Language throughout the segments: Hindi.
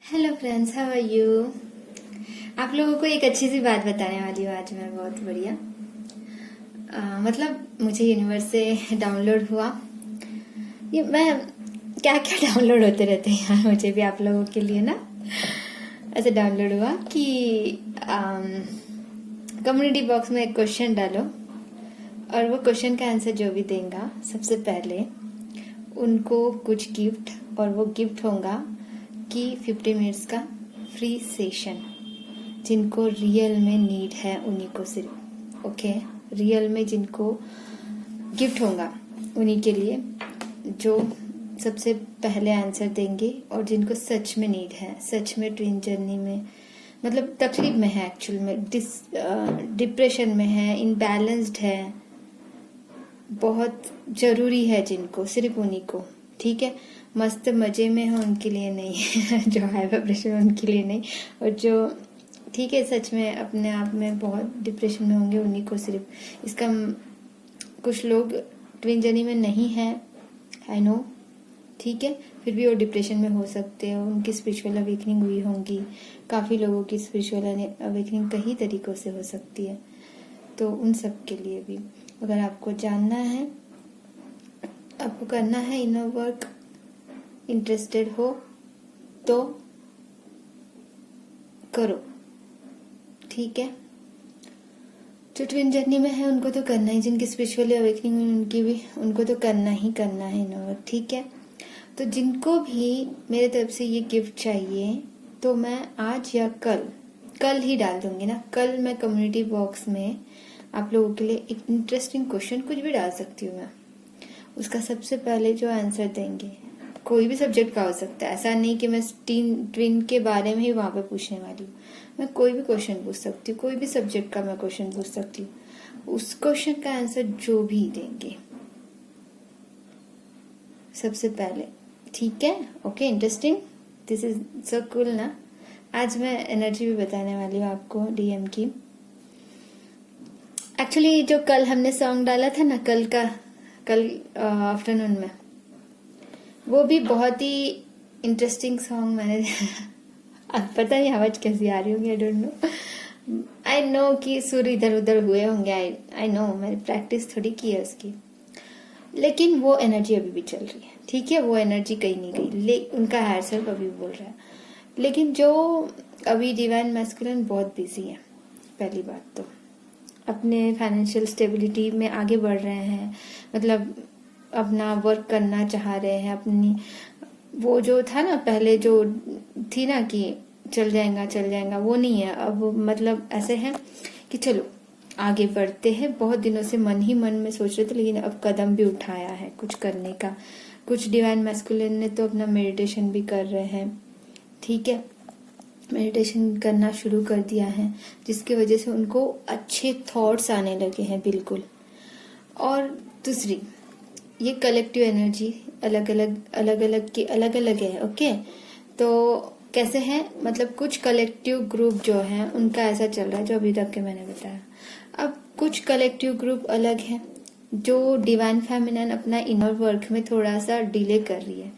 Hello friends, how are you. आप लोगों को एक अच्छी सी बात बताने वाली हूँ आज मैं, बहुत बढ़िया। मतलब मुझे यूनिवर्स से डाउनलोड हुआ। ये मैं क्या क्या डाउनलोड होते रहते हैं यार, मुझे भी आप लोगों के लिए ना ऐसे डाउनलोड हुआ कि कम्युनिटी बॉक्स में एक क्वेश्चन डालो और वो क्वेश्चन का आंसर जो भी देगा सबसे पहले उनको कुछ गिफ्ट, और वो गिफ्ट होगा कि 50 मिनट्स का फ्री सेशन। जिनको रियल में नीड है उन्हीं को सिर्फ, ओके, रियल में जिनको गिफ्ट होगा उन्हीं के लिए, जो सबसे पहले आंसर देंगे और जिनको सच में नीड है, सच में ट्विन जर्नी में मतलब तकलीफ में है, एक्चुअल में डिप्रेशन में है, इनबैलेंस्ड है, बहुत जरूरी है जिनको, सिर्फ उन्हीं को। ठीक है, मस्त मजे में हो उनके लिए नहीं जो हाई वाइब्रेशन उनके लिए नहीं, और जो ठीक है सच में अपने आप में बहुत डिप्रेशन में होंगे उन्हीं को सिर्फ। इसका कुछ लोग ट्विन जर्नी में नहीं है, आई नो, ठीक है, फिर भी वो डिप्रेशन में हो सकते हैं, उनकी स्पिरिचुअल अवेकनिंग हुई होंगी। काफ़ी लोगों की स्पिरिचुअल अवेकनिंग कई तरीकों से हो सकती है, तो उन सब के लिए भी अगर आपको जानना है, आपको करना है इनर वर्क, इंटरेस्टेड हो तो करो, ठीक है। जो ट्विन जर्नी में है उनको तो करना ही, जिनकी स्पिरिचुअली अवेकनिंग हुई उनकी भी, उनको तो करना ही करना है इनर वर्क, ठीक है। तो जिनको भी मेरे तरफ से ये गिफ्ट चाहिए तो मैं आज या कल ही डाल दूंगी ना। कल मैं कम्युनिटी बॉक्स में आप लोगों के लिए एक इंटरेस्टिंग क्वेश्चन कुछ भी डाल सकती हूँ मैं। उसका सबसे पहले जो आंसर देंगे, कोई भी सब्जेक्ट का हो सकता है, ऐसा नहीं कि मैं ट्विन के बारे में ही वहां पे पूछने वाली हूँ। मैं कोई भी क्वेश्चन पूछ सकती हूँ, कोई भी सब्जेक्ट का मैं क्वेश्चन पूछ सकती हूँ। उस क्वेश्चन का आंसर जो भी देंगे सबसे पहले, ठीक है, okay, interesting, this is so cool ना। आज मैं एनर्जी भी बताने वाली हूँ आपको डीएम की। एक्चुअली जो कल हमने सॉन्ग डाला था ना, कल आफ्टरनून में, वो भी बहुत ही इंटरेस्टिंग सॉन्ग मैंने अब पता नहीं आवाज कैसी आ रही होगी, I don't know, I know कि सुर इधर उधर हुए होंगे, आई नो, मैंने प्रैक्टिस थोड़ी की है उसकी, लेकिन वो एनर्जी अभी भी चल रही है, ठीक है, वो एनर्जी कहीं नहीं गई, उनका हायर सेल्फ अभी बोल रहा है। लेकिन जो अभी डिवाइन मैस्कुलिन बहुत बिजी है, पहली बात तो अपने फाइनेंशियल स्टेबिलिटी में आगे बढ़ रहे हैं, मतलब अपना वर्क करना चाह रहे हैं, अपनी वो जो था ना पहले जो थी ना कि चल जाएगा, वो नहीं है अब। मतलब ऐसे है कि चलो आगे बढ़ते हैं, बहुत दिनों से मन ही मन में सोच रहे थे, लेकिन अब कदम भी उठाया है कुछ करने का। कुछ डिवाइन मैस्कुलिन ने तो अपना मेडिटेशन भी कर रहे हैं, ठीक है, मेडिटेशन करना शुरू कर दिया है, जिसकी वजह से उनको अच्छे थॉट्स आने लगे हैं, बिल्कुल। और दूसरी, ये कलेक्टिव एनर्जी अलग अलग है, ओके। तो कैसे है, मतलब कुछ कलेक्टिव ग्रुप जो है उनका ऐसा चल रहा है, जो अभी तक के मैंने बताया। अब कुछ कलेक्टिव ग्रुप अलग है, जो डिवाइन फेमिनिन अपना इनर वर्क में थोड़ा सा डिले कर रही है,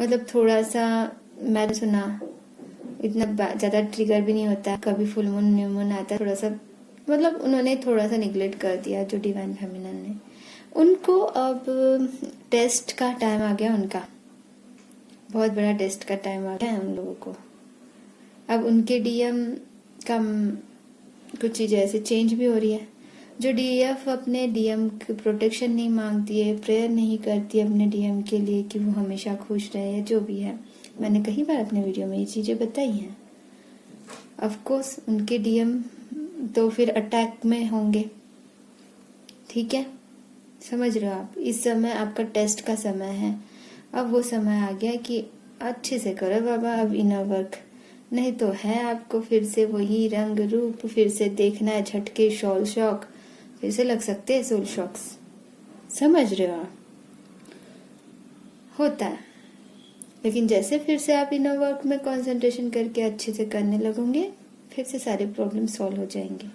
मतलब थोड़ा सा, मैंने सुना इतना ज्यादा ट्रिगर भी नहीं होता, कभी फुल मून न्यू मून आता है, थोड़ा सा मतलब उन्होंने थोड़ा सा निगलेक्ट कर दिया जो डिवाइन फेमिनिन ने। उनको अब टेस्ट का टाइम आ गया, उनका बहुत बड़ा टेस्ट का टाइम आ गया है उन लोगों को। अब उनके डीएम का कुछ चीजें ऐसे चेंज भी हो रही है। जो डीएफ अपने डीएम की प्रोटेक्शन नहीं मांगती है, प्रेयर नहीं करती अपने डीएम के लिए कि वो हमेशा खुश रहे, या जो भी है, मैंने कई बार अपने वीडियो में ये चीजें बताई हैं। ऑफ कोर्स उनके डीएम तो फिर अटैक में होंगे, ठीक है, समझ रहे हो आप। इस समय आपका टेस्ट का समय है, अब वो समय आ गया कि अच्छे से करो बाबा अब इनर वर्क, नहीं तो है आपको फिर से वही रंग रूप, फिर से देखना है, झटके, शॉल शॉक, फिर से लग सकते हैं सोल शॉक्स, समझ रहे हो आप, होता है। लेकिन जैसे फिर से आप इनर वर्क में कंसंट्रेशन करके अच्छे से करने लगोगे, फिर से सारे प्रॉब्लम सॉल्व हो जाएंगे,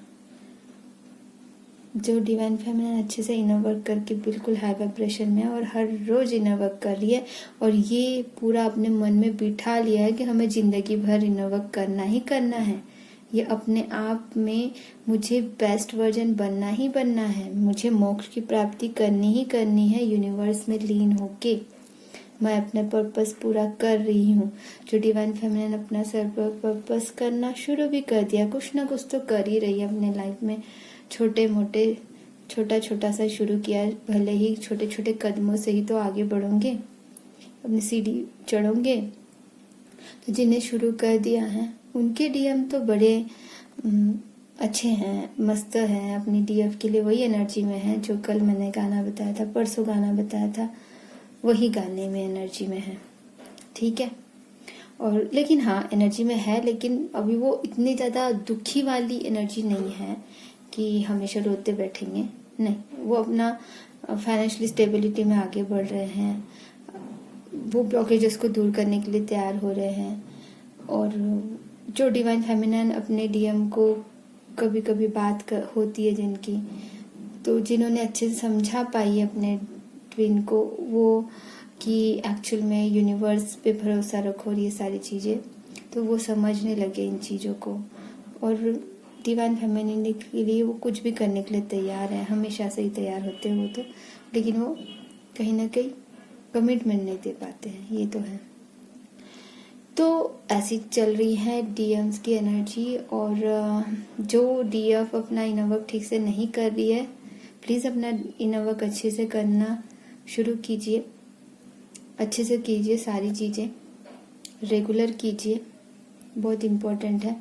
जो डिवाइन फेमिनिन अच्छे से इनर वर्क करके बिल्कुल हाई वाइब्रेशन में है और हर रोज इनर वर्क कर रही है और ये पूरा अपने मन में बिठा लिया है कि हमें जिंदगी भर इनर वर्क करना ही करना है। ये अपने आप में मुझे बेस्ट वर्जन बनना ही बनना है, मुझे मोक्ष की प्राप्ति करनी ही करनी है यूनिवर्स में लीन होके। मैं अपना पर्पस पूरा कर रही हूँ। जो डिवाइन फेमिनिन अपना पर्पस करना शुरू भी कर दिया, कुछ ना कुछ तो कर ही रही है अपने लाइफ में। छोटे मोटे छोटा छोटा सा शुरू किया, भले ही छोटे छोटे कदमों से ही तो आगे बढ़ोगे, अपनी सीढ़ी चढ़ोगे। तो जिन्हें शुरू कर दिया है उनके डीएम तो बड़े अच्छे हैं, मस्त हैं, अपनी डीएफ के लिए वही एनर्जी में है जो कल मैंने गाना बताया था, परसों गाना बताया था, वही गाने में एनर्जी में है। ठीक है। और लेकिन हाँ एनर्जी में है, लेकिन अभी वो इतनी ज़्यादा दुखी वाली एनर्जी नहीं है कि हमेशा रोते बैठेंगे, नहीं। वो अपना फाइनेंशियली स्टेबिलिटी में आगे बढ़ रहे हैं, वो ब्लॉकेजेस को दूर करने के लिए तैयार हो रहे हैं। और जो डिवाइन फेमिनिन अपने डीएम को कभी कभी होती है जिनकी, तो जिन्होंने अच्छे से समझा पाई अपने ट्विन को वो कि एक्चुअल में यूनिवर्स पे भरोसा रखो और ये सारी चीज़ें, तो वो समझने लगे इन चीज़ों को। और डिवाइन फेमिनिन के लिए वो कुछ भी करने के लिए तैयार है, हमेशा से ही तैयार होते हैं वो तो, लेकिन वो कहीं ना कहीं कमिटमेंट नहीं दे पाते हैं, ये तो है। तो ऐसी चल रही है डीएम्स की एनर्जी। और जो डीएफ अपना इनर वर्क ठीक से नहीं कर रही है, प्लीज़ अपना इनर वर्क अच्छे से करना शुरू कीजिए, अच्छे से कीजिए, सारी चीज़ें रेगुलर कीजिए, बहुत इम्पोर्टेंट है।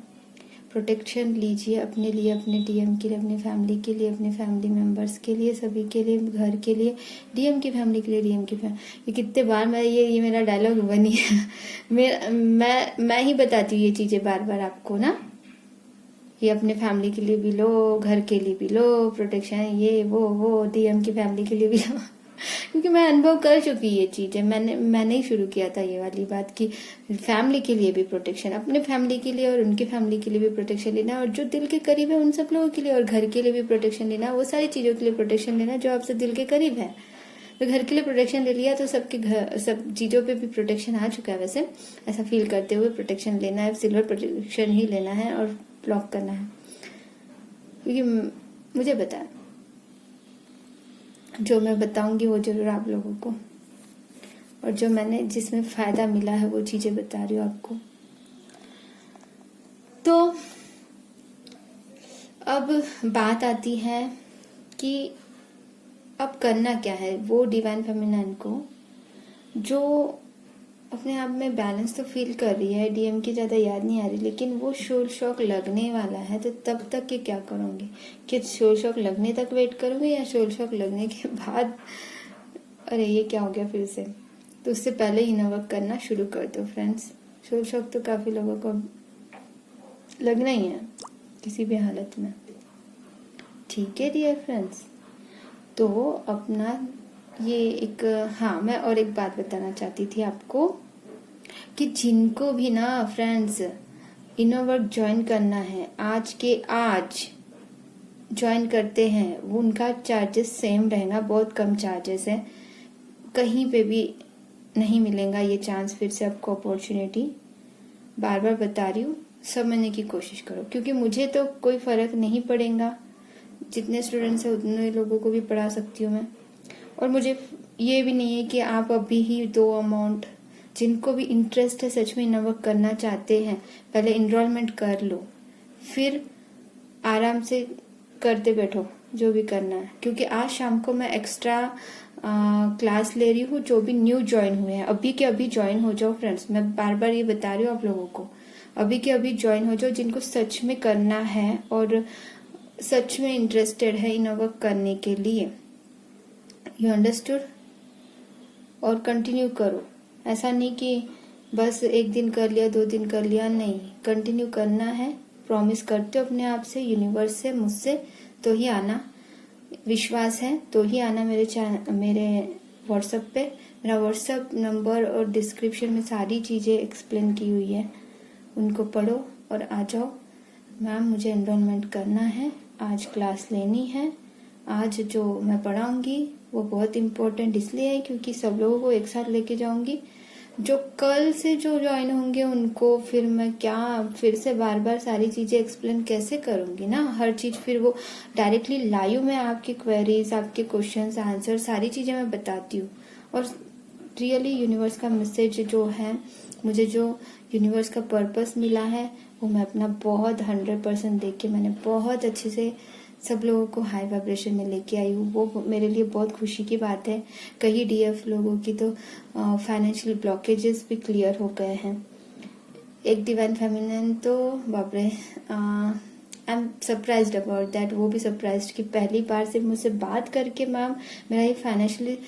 प्रोटेक्शन लीजिए अपने लिए, अपने डीएम के लिए, अपनी फैमिली के लिए, अपने फैमिली मेंबर्स के लिए, सभी के लिए, घर के लिए, डीएम की फैमिली के लिए, डीएम की फैमिली। ये कितने बार मैं ये मेरा डायलॉग बनी है मैं ही बताती हूँ ये चीज़ें बार बार आपको ना। ये अपने फैमिली के लिए भी लो, घर के लिए भी लो प्रोटेक्शन, ये वो डीएम की फैमिली के लिए भी लो क्योंकि मैं अनुभव कर चुकी ये चीज़ें। मैंने ही शुरू किया था ये वाली बात कि फैमिली के लिए भी प्रोटेक्शन, अपने फैमिली के लिए और उनकी फैमिली के लिए भी प्रोटेक्शन लेना, और जो दिल के करीब है उन सब लोगों के लिए, और घर के लिए भी प्रोटेक्शन लेना, वो सारी चीज़ों के लिए प्रोटेक्शन लेना जो आपसे दिल के करीब है। तो घर के लिए प्रोटेक्शन ले लिया तो सबके घर सब चीज़ों पे भी प्रोटेक्शन आ चुका है। वैसे ऐसा फील करते हुए प्रोटेक्शन लेना है, सिल्वर प्रोटेक्शन ही लेना है और ब्लॉक करना है, क्योंकि मुझे पता है जो मैं बताऊंगी वो जरूर आप लोगों को, और जो मैंने जिसमें फायदा मिला है वो चीजें बता रही हूँ आपको। तो अब बात आती है कि अब करना क्या है वो डिवाइन फेमिनिन को, जो अपने आप में बैलेंस तो फील कर रही है, डीएम की ज़्यादा याद नहीं आ रही, लेकिन वो शोर शौक लगने वाला है। तो तब तक के क्या करोगे, कि शोर शौक लगने तक वेट करोगे या शोर शौक लगने के बाद अरे ये क्या हो गया फिर से, तो उससे पहले ही इनर वर्क करना शुरू कर दो फ्रेंड्स। शोर शौक तो काफ़ी लोगों को लगना ही है किसी भी हालत में। ठीक है डियर फ्रेंड्स, तो अपना ये एक हाँ मैं और एक बात बताना चाहती थी आपको कि जिनको भी ना फ्रेंड्स इनर वर्क ज्वाइन करना है, आज के आज ज्वाइन करते हैं, वो उनका चार्जेस सेम रहेगा, बहुत कम चार्जेस है, कहीं पे भी नहीं मिलेगा ये चांस फिर से आपको अपॉर्चुनिटी। बार बार बता रही हूँ, समझने की कोशिश करो, क्योंकि मुझे तो कोई फर्क नहीं पड़ेगा, जितने स्टूडेंट्स हैं उतने लोगों को भी पढ़ा सकती हूँ मैं। और मुझे ये भी नहीं है कि आप अभी ही दो अमाउंट, जिनको भी इंटरेस्ट है सच में इनर वर्क करना चाहते हैं, पहले इनरोलमेंट कर लो, फिर आराम से करते बैठो जो भी करना है। क्योंकि आज शाम को मैं एक्स्ट्रा क्लास ले रही हूँ, जो भी न्यू ज्वाइन हुए हैं अभी के अभी ज्वाइन हो जाओ फ्रेंड्स। मैं बार बार ये बता रही हूँ आप लोगों को, अभी के अभी ज्वाइन हो जाओ जिनको सच में करना है और सच में इंटरेस्टेड है इनर वर्क करने के लिए। You understood? और कंटिन्यू करो, ऐसा नहीं कि बस एक दिन कर लिया, 2 दिन कर लिया, नहीं, कंटिन्यू करना है। प्रॉमिस करते हो अपने आप से, यूनिवर्स से, मुझसे, तो ही आना, विश्वास है तो ही आना मेरे व्हाट्सएप पे। मेरा व्हाट्सएप नंबर और डिस्क्रिप्शन में सारी चीज़ें एक्सप्लेन की हुई है, उनको पढ़ो और आ जाओ। मैम मुझे एनरोलमेंट करना है, आज क्लास लेनी है, आज जो मैं पढ़ाऊंगी वो बहुत इम्पोर्टेंट इसलिए है क्योंकि सब लोगों को एक साथ लेके जाऊंगी। जो कल से जो ज्वाइन होंगे उनको फिर मैं क्या फिर से बार बार सारी चीजें एक्सप्लेन कैसे करूंगी ना, हर चीज फिर वो डायरेक्टली लाइव में आपकी क्वेरीज, आपके क्वेश्चंस, आंसर सारी चीजें मैं बताती हूँ। और रियली यूनिवर्स का मैसेज जो है, मुझे जो यूनिवर्स का पर्पस मिला है वो मैं अपना बहुत 100% दे के मैंने बहुत अच्छे से सब लोगों को हाई वाइब्रेशन में लेके आई हूँ। वो मेरे लिए बहुत खुशी की बात है। कई डीएफ लोगों की तो फाइनेंशियल ब्लॉकेजेस भी क्लियर हो गए हैं। एक डिवाइन फेमिनिन तो बाप रे, I am surprised about that. वो भी सरप्राइज्ड कि पहली बार से मुझसे बात करके मैम मेरा ये फाइनेंशियली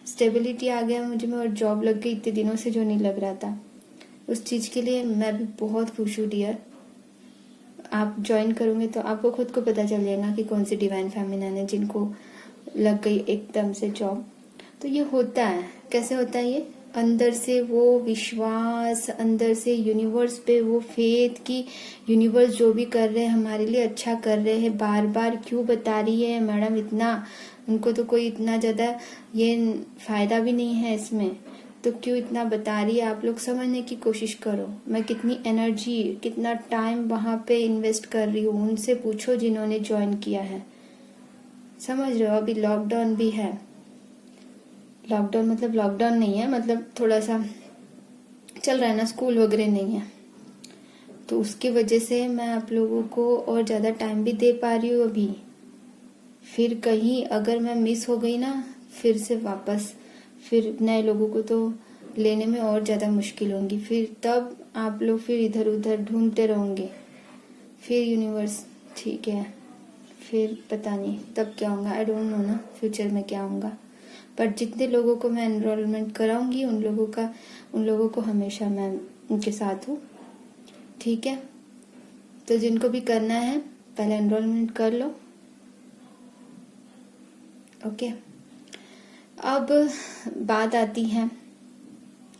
स्टेबिलिटी आ गया मुझे में, और जॉब लग गई इतने दिनों से जो नहीं लग रहा था। उस चीज के लिए मैं भी बहुत खुश हूँ डियर। आप ज्वाइन करोगे तो आपको खुद को पता चल जाएगा कि कौन सी डिवाइन फेमिनिन है जिनको लग गई एकदम से जॉब। तो ये होता है, कैसे होता है ये? अंदर से वो विश्वास, अंदर से यूनिवर्स पे वो फेथ कि यूनिवर्स जो भी कर रहे हैं हमारे लिए अच्छा कर रहे हैं। बार बार क्यों बता रही है मैडम इतना, उनको तो कोई इतना ज्यादा ये फायदा भी नहीं है इसमें, तो क्यों इतना बता रही है? आप लोग समझने की कोशिश करो मैं कितनी एनर्जी, कितना टाइम वहां पे इन्वेस्ट कर रही हूँ। उनसे पूछो जिन्होंने ज्वाइन किया है। समझ रहे हो? अभी लॉकडाउन भी है। लॉकडाउन मतलब लॉकडाउन नहीं है, मतलब थोड़ा सा चल रहा है ना, स्कूल वगैरह नहीं है, तो उसकी वजह से मैं आप लोगों को और ज्यादा टाइम भी दे पा रही हूँ अभी। फिर कहीं अगर मैं मिस हो गई ना, फिर से वापस फिर नए लोगों को तो लेने में और ज्यादा मुश्किल होंगी। फिर तब आप लोग फिर इधर उधर ढूंढते रहोगे। फिर यूनिवर्स ठीक है, फिर पता नहीं तब क्या होगा, आई डोंट नो ना फ्यूचर में क्या होगा। पर जितने लोगों को मैं एनरोलमेंट कराऊंगी उन लोगों को हमेशा मैं उनके साथ हूँ। ठीक है, तो जिनको भी करना है पहले एनरोलमेंट कर लो। ओके, अब बात आती है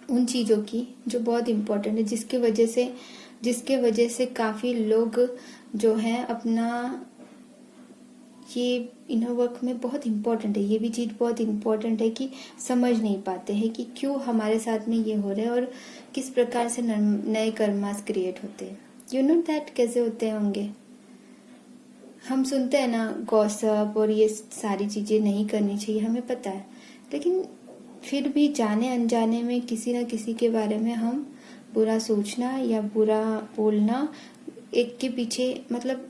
उन चीजों की जो बहुत इम्पोर्टेंट है, जिसके वजह से काफी लोग जो है अपना ये इनर वर्क में बहुत इम्पोर्टेंट है। ये भी चीज बहुत इम्पोर्टेंट है कि समझ नहीं पाते हैं कि क्यों हमारे साथ में ये हो रहा है और किस प्रकार से नए कर्मास क्रिएट होते हैं। यू नो दैट कैसे होते होंगे? हम सुनते हैं ना गॉसिप और ये सारी चीजें नहीं करनी चाहिए, हमें पता है, लेकिन फिर भी जाने अनजाने में किसी न किसी के बारे में हम बुरा सोचना या बुरा बोलना, एक के पीछे मतलब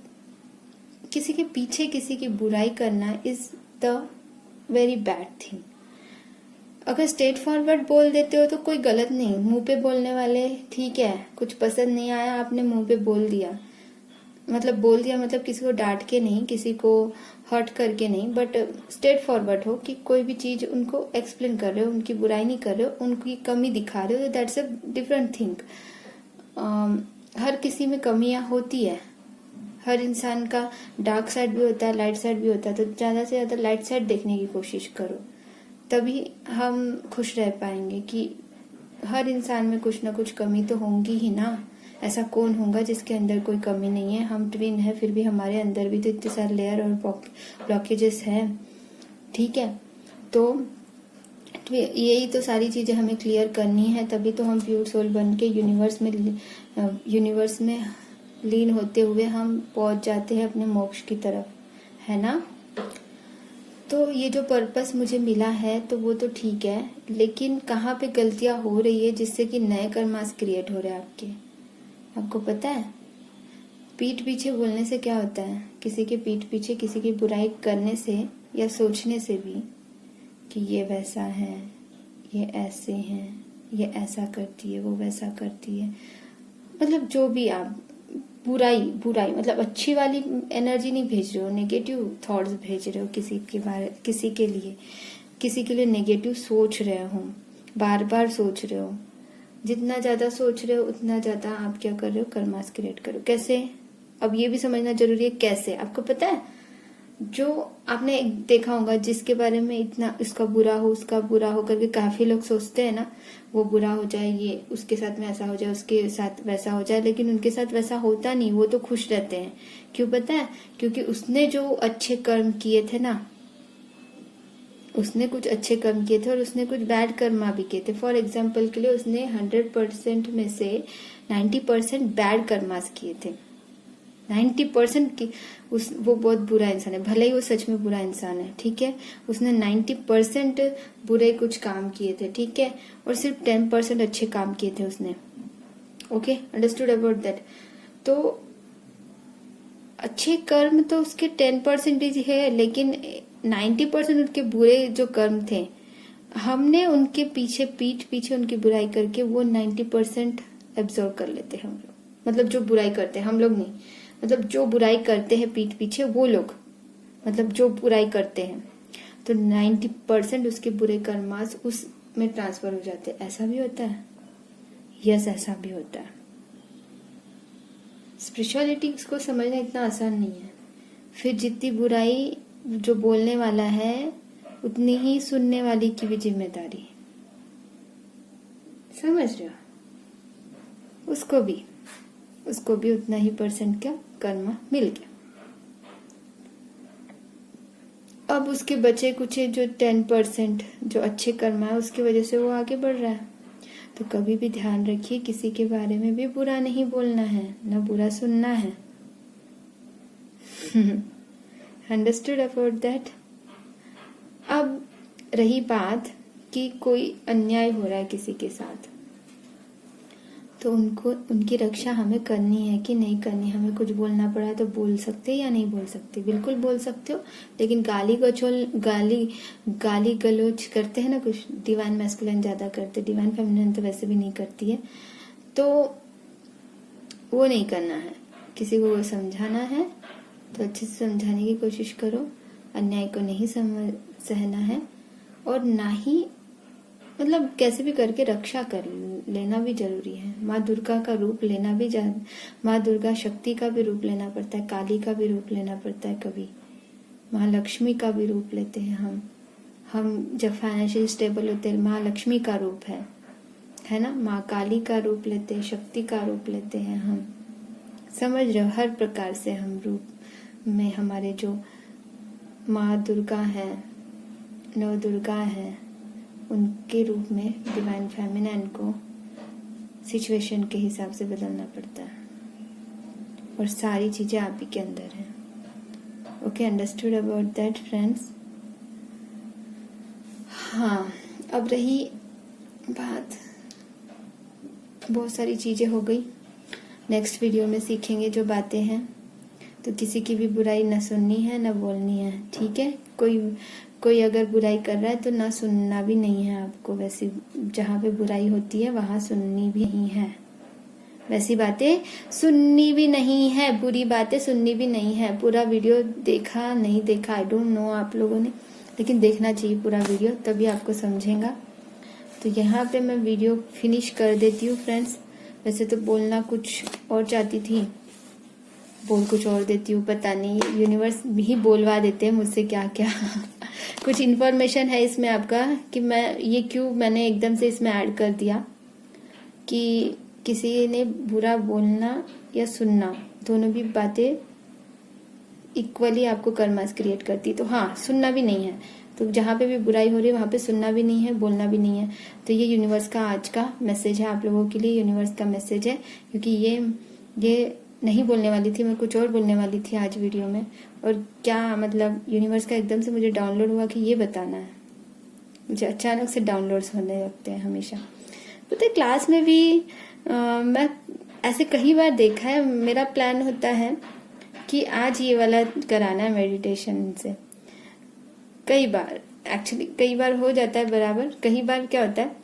किसी के पीछे किसी की बुराई करना is the very bad thing. अगर स्ट्रेट फॉरवर्ड बोल देते हो तो कोई गलत नहीं, मुंह पे बोलने वाले ठीक है, कुछ पसंद नहीं आया आपने मुंह पे बोल दिया, मतलब किसी को डांट के नहीं, किसी को हर्ट करके नहीं, बट स्ट्रेट फॉरवर्ड हो कि कोई भी चीज उनको एक्सप्लेन कर रहे हो, उनकी बुराई नहीं कर रहे हो, उनकी कमी दिखा रहे हो, दैट्स अ डिफरेंट थिंग। हर किसी में कमियां होती है, हर इंसान का डार्क साइड भी होता है, लाइट साइड भी होता है, तो ज्यादा से ज्यादा लाइट साइड देखने की कोशिश करो, तभी हम खुश रह पाएंगे कि हर इंसान में कुछ ना कुछ कमी तो होंगी ही ना। ऐसा कौन होगा जिसके अंदर कोई कमी नहीं है? हम ट्विन है, फिर भी हमारे अंदर भी तो इतने सारे लेयर और ब्लॉकेजेस हैं। ठीक है, तो यही तो सारी चीजें हमें क्लियर करनी है, तभी तो हम प्योर सोल बन के यूनिवर्स में लीन होते हुए हम पहुंच जाते हैं अपने मोक्ष की तरफ, है ना। तो ये जो पर्पस मुझे मिला है तो वो तो ठीक है, लेकिन कहाँ पे गलतियां हो रही है जिससे कि नए कर्मास क्रिएट हो रहे हैं आपको पता है? पीठ पीछे बोलने से क्या होता है? किसी के पीठ पीछे किसी की बुराई करने से या सोचने से भी कि ये वैसा है, ये ऐसे हैं, ये ऐसा करती है, वो वैसा करती है, मतलब जो भी आप बुराई मतलब अच्छी वाली एनर्जी नहीं भेज रहे हो, नेगेटिव थॉट्स भेज रहे हो किसी के लिए नेगेटिव सोच रहे हो, बार बार सोच रहे हो। जितना ज्यादा सोच रहे हो उतना ज्यादा आप क्या कर रहे हो? कर्मास क्रिएट करो। कैसे? अब ये भी समझना जरूरी है कैसे। आपको पता है, जो आपने देखा होगा जिसके बारे में इतना इसका बुरा हो उसका बुरा हो करके काफी लोग सोचते हैं ना, वो बुरा हो जाए, ये उसके साथ में ऐसा हो जाए, उसके साथ वैसा हो जाए, लेकिन उनके साथ वैसा होता नहीं, वो तो खुश रहते हैं। क्यों पता है? क्योंकि उसने जो अच्छे कर्म किए थे ना, उसने कुछ अच्छे कर्म किए थे और उसने कुछ बैड कर्मा भी किए थे। फॉर एग्जाम्पल के लिए उसने 100% में से 90% बैड कर्मास किए थे। 90% की वो बहुत बुरा इंसान है, भले ही वो सच में बुरा इंसान है, ठीक है। उसने 90% बुरे कुछ काम किए थे, ठीक है, और सिर्फ 10% अच्छे काम किए थे उसने। Okay, understood about that. तो अच्छे कर्म तो उसके 10% है, लेकिन 90% उनके बुरे जो कर्म थे, हमने उनके पीछे पीठ पीछे उनकी बुराई करके वो 90% एब्जॉर्व कर लेते हैं हम लोग। मतलब जो बुराई करते हैं, हम लोग नहीं, मतलब जो बुराई करते हैं पीठ पीछे वो लोग, मतलब जो बुराई करते हैं, तो 90% उसके बुरे कर्मास उसमें ट्रांसफर हो जाते हैं। ऐसा भी होता है, यस ऐसा भी होता है। स्पिरिचुअलिटी को समझना इतना आसान नहीं है। फिर जितनी बुराई जो बोलने वाला है, उतनी ही सुनने वाले की भी जिम्मेदारी, समझ रहे हो? उसको भी उतना ही % का कर्म मिल गया। अब उसके बचे कुछ जो 10% जो अच्छे कर्म है, उसकी वजह से वो आगे बढ़ रहा है। तो कभी भी ध्यान रखिए, किसी के बारे में भी बुरा नहीं बोलना है, ना बुरा सुनना है। Understood about that. अब रही बात कि कोई अन्याय हो रहा है किसी के साथ, तो उनकी रक्षा हमें करनी है कि नहीं करनी। हमें कुछ बोलना पड़ा तो बोल सकते या नहीं बोल सकते? बिल्कुल बोल सकते हो, लेकिन गाली गलोच करते हैं ना कुछ, डिवाइन मैस्कुलिन ज्यादा करते, डिवाइन फेमिनिन तो वैसे भी नहीं करती है, तो वो नहीं करना है। किसी को समझाना है तो अच्छे से समझाने की कोशिश करो, अन्याय को नहीं सहना है, और ना ही मतलब कैसे भी करके रक्षा कर लेना भी जरूरी है। माँ दुर्गा का रूप लेना भी माँ दुर्गा शक्ति का भी रूप लेना पड़ता है, काली का भी रूप लेना पड़ता है, कभी माँ लक्ष्मी का भी रूप लेते हैं हम जब फाइनेंशियल स्टेबल होते हैं, माँ लक्ष्मी का रूप है ना, माँ काली का रूप लेते हैं, शक्ति का रूप लेते हैं हम। समझ रहे हो? हर प्रकार से हम रूप में हमारे जो माँ दुर्गा है, नव दुर्गा है, उनके रूप में डिवाइन फेमिनिन को सिचुएशन के हिसाब से बदलना पड़ता है, और सारी चीजें आप ही के अंदर हैं। Okay, understood about that friends. हाँ, अब रही बात, बहुत सारी चीजें हो गई, नेक्स्ट वीडियो में सीखेंगे जो बातें हैं। तो किसी की भी बुराई न सुननी है न बोलनी है, ठीक है। कोई अगर बुराई कर रहा है तो ना सुनना भी नहीं है आपको। वैसे जहाँ पे बुराई होती है वहां सुननी भी नहीं है, वैसी बातें सुननी भी नहीं है, बुरी बातें सुननी भी नहीं है। पूरा वीडियो देखा नहीं देखा आई डोंट नो आप लोगों ने, लेकिन देखना चाहिए पूरा वीडियो, तभी आपको समझेगा। तो यहाँ पे मैं वीडियो फिनिश कर देती हूँ फ्रेंड्स। वैसे तो बोलना कुछ और चाहती थी, बोल कुछ और देती हूँ, पता नहीं यूनिवर्स भी बोलवा देते हैं मुझसे क्या क्या। कुछ इन्फॉर्मेशन है इसमें आपका कि मैंने एकदम से इसमें ऐड कर दिया कि किसी ने बुरा बोलना या सुनना, दोनों भी बातें इक्वली आपको कर्मास क्रिएट करती। तो हाँ, सुनना भी नहीं है, तो जहाँ पे भी बुराई हो रही है वहाँ पे सुनना भी नहीं है, बोलना भी नहीं है। तो ये यूनिवर्स का आज का मैसेज है आप लोगों के लिए, यूनिवर्स का मैसेज है, क्योंकि ये नहीं बोलने वाली थी मैं, कुछ और बोलने वाली थी आज वीडियो में। और क्या मतलब यूनिवर्स का एकदम से मुझे डाउनलोड हुआ कि ये बताना है। मुझे अचानक से डाउनलोड्स होने लगते हैं हमेशा। पता है क्लास में भी मैं ऐसे कई बार देखा है, मेरा प्लान होता है कि आज ये वाला कराना है मेडिटेशन से। कई बार हो जाता है बराबर, कई बार क्या होता है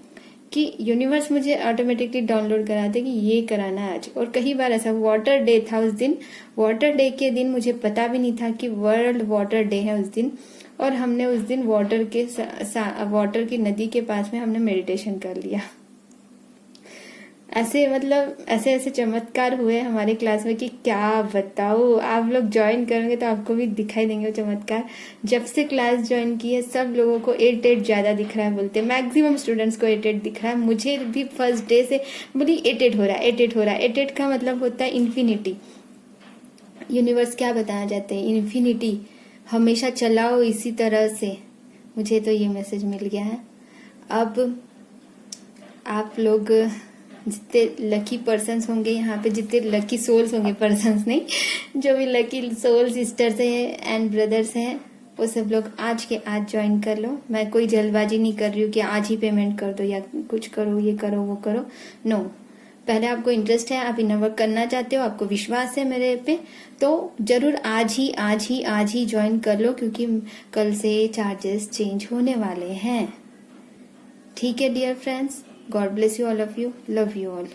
कि यूनिवर्स मुझे ऑटोमेटिकली डाउनलोड कराते कि ये कराना है आज। और कई बार ऐसा वाटर डे था उस दिन, वाटर डे के दिन मुझे पता भी नहीं था कि वर्ल्ड वाटर डे है उस दिन, और हमने उस दिन वाटर की नदी के पास में हमने मेडिटेशन कर लिया। ऐसे चमत्कार हुए हमारे क्लास में कि क्या बताओ। आप लोग ज्वाइन करेंगे तो आपको भी दिखाई देंगे वो चमत्कार। जब से क्लास ज्वाइन की है सब लोगों को 8 ज्यादा दिख रहा है, बोलते हैं मैक्सिमम स्टूडेंट्स को 8 दिख रहा है। मुझे भी फर्स्ट डे से बोली 8 हो रहा है, 8 हो रहा है। 8 का मतलब होता है इन्फिनिटी। यूनिवर्स क्या बताना चाहते हैं? इन्फिनिटी हमेशा चलाओ इसी तरह से, मुझे तो ये मैसेज मिल गया है। अब आप लोग जितने लकी पर्सन्स होंगे यहाँ पे, जितने लकी सोल्स होंगे, पर्सन्स नहीं, जो भी लकी सोल सिस्टर्स हैं एंड ब्रदर्स हैं, वो सब लोग आज के आज ज्वाइन कर लो। मैं कोई जल्दबाजी नहीं कर रही हूँ कि आज ही पेमेंट कर दो या कुछ करो, ये करो वो करो, नो। पहले आपको इंटरेस्ट है, आप इनर वर्क करना चाहते हो, आपको विश्वास है मेरे पे, तो जरूर आज ही ज्वाइन कर लो, क्योंकि कल से चार्जेस चेंज होने वाले हैं। ठीक है dear friends, God bless you all of you, love you all.